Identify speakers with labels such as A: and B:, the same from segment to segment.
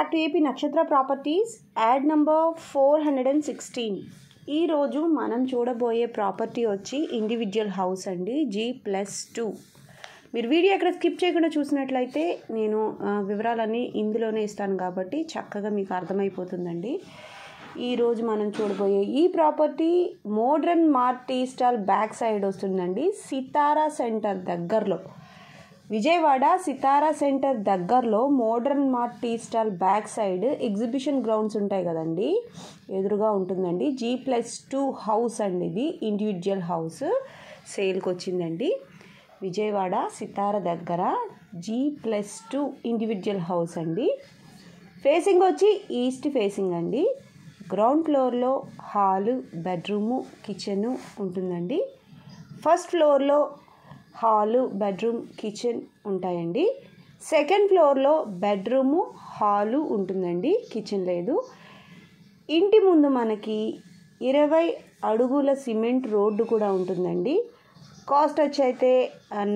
A: Back to AP నక్షత్ర properties add number 416. ఈరోజు మనం చూడబోయే ప్రాపర్టీ వచ్చి ఇండివిజువల్ హౌస్ అండి, G+2. మీరు వీడియో ఎక్కడ స్కిప్ చేయకుండా చూసినట్లయితే నేను వివరాలన్నీ ఇందులోనే ఇస్తాను కాబట్టి చక్కగా మీకు అర్థమైపోతుందండి. ఈరోజు మనం చూడబోయే ఈ property Modern mart tea stall back side వస్తుందండి, సితారా సెంటర్ దగ్గరలో. విజయవాడ సితారా సెంటర్ దగ్గరలో Modern mart tea stall back side exhibition grounds ఉంటాయి కదండి, ఎదురుగా ఉంటుందండి. G+2 హౌస్ అండి, ఇది ఇండివిజువల్ హౌస్ సేల్కి వచ్చిందండి. విజయవాడ సితారా దగ్గర G+2 ఇండివిజువల్ హౌస్ అండి. ఫేసింగ్ వచ్చి ఈస్ట్ ఫేసింగ్ అండి. గ్రౌండ్ ఫ్లోర్లో హాలు, బెడ్రూము, కిచెను ఉంటుందండి. ఫస్ట్ ఫ్లోర్లో హాలు, బెడ్రూమ్, కిచెన్ ఉంటాయండి. సెకండ్ ఫ్లోర్లో బెడ్రూము, హాలు ఉంటుందండి, కిచెన్ లేదు. ఇంటి ముందు మనకి 20 అడుగుల సిమెంట్ రోడ్డు కూడా ఉంటుందండి. కాస్ట్ వచ్చి అయితే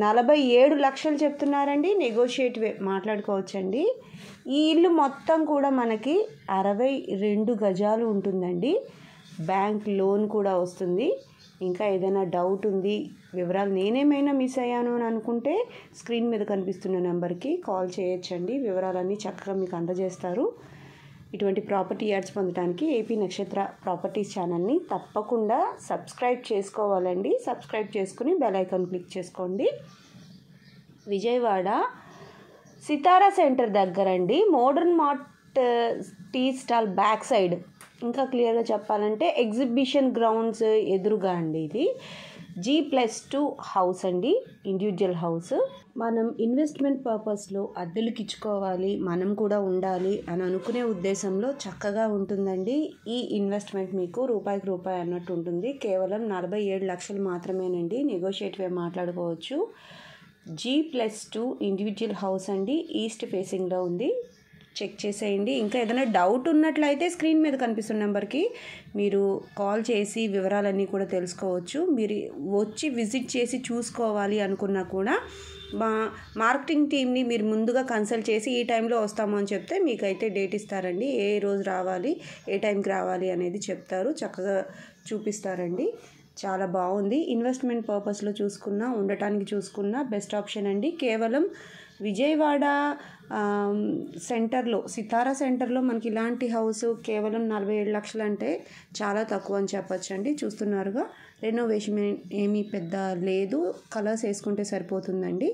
A: 47 లక్షలు చెప్తున్నారండి, నెగోషియేట్ మాట్లాడుకోవచ్చండి. ఈ ఇల్లు మొత్తం కూడా మనకి 62 గజాలు ఉంటుందండి. బ్యాంక్ లోన్ కూడా వస్తుంది. ఇంకా ఏదైనా డౌట్ ఉంది, వివరాలు నేనేమైనా మిస్ అయ్యాను అని అనుకుంటే స్క్రీన్ మీద కనిపిస్తున్న నెంబర్కి కాల్ చేయొచ్చండి. వివరాలన్నీ చక్కగా మీకు అందజేస్తారు. ఇటువంటి ప్రాపర్టీ యాడ్స్ పొందడానికి ఏపీ నక్షత్ర ప్రాపర్టీస్ ఛానల్ని తప్పకుండా సబ్స్క్రైబ్ చేసుకోవాలండి. సబ్స్క్రైబ్ చేసుకుని బెల్ ఐకాన్ క్లిక్ చేసుకోండి. విజయవాడ సితారా సెంటర్ దగ్గరండి, modern mart tea stall back side. ఇంకా క్లియర్గా చెప్పాలంటే ఎగ్జిబిషన్ గ్రౌండ్స్ ఎదురుగా అండి. ఇది G+2 హౌస్ అండి, ఇండివిజువల్ హౌస్. మనం ఇన్వెస్ట్మెంట్ పర్పస్లో అద్దెలకు ఇచ్చుకోవాలి, మనం కూడా ఉండాలి అని అనుకునే ఉద్దేశంలో చక్కగా ఉంటుందండి. ఈ ఇన్వెస్ట్మెంట్ మీకు రూపాయికి రూపాయి అన్నట్టు ఉంటుంది. కేవలం 47 లక్షలు మాత్రమేనండి, నెగోషియేటివ్ మాట్లాడుకోవచ్చు. G+2 ఇండివిజువల్ హౌస్ అండి, ఈస్ట్ ఫేసింగ్లో ఉంది. చెక్ చేసేయండి. ఇంకా ఏదైనా డౌట్ ఉన్నట్లయితే స్క్రీన్ మీద కనిపిస్తున్న నెంబర్కి మీరు కాల్ చేసి వివరాలన్నీ కూడా తెలుసుకోవచ్చు. మీరు వచ్చి విజిట్ చేసి చూసుకోవాలి అనుకున్నా కూడా మా మార్కెటింగ్ టీమ్ని మీరు ముందుగా కన్సల్ట్ చేసి ఈ టైంలో వస్తాము అని చెప్తే మీకైతే డేట్ ఇస్తారండి. ఏ రోజు రావాలి, ఏ టైంకి రావాలి అనేది చెప్తారు, చక్కగా చూపిస్తారండి. చాలా బాగుంది. ఇన్వెస్ట్మెంట్ పర్పస్లో చూసుకున్నా, ఉండటానికి చూసుకున్నా బెస్ట్ ఆప్షన్ అండి. కేవలం విజయవాడ సెంటర్లో, సితారా సెంటర్లో మనకి ఇలాంటి హౌస్ కేవలం 47 లక్షలు అంటే చాలా తక్కువ అని చెప్పచ్చండి. చూస్తున్నారుగా, రెనోవేషన్ ఏమీ పెద్ద లేదు, కలర్స్ వేసుకుంటే సరిపోతుందండి.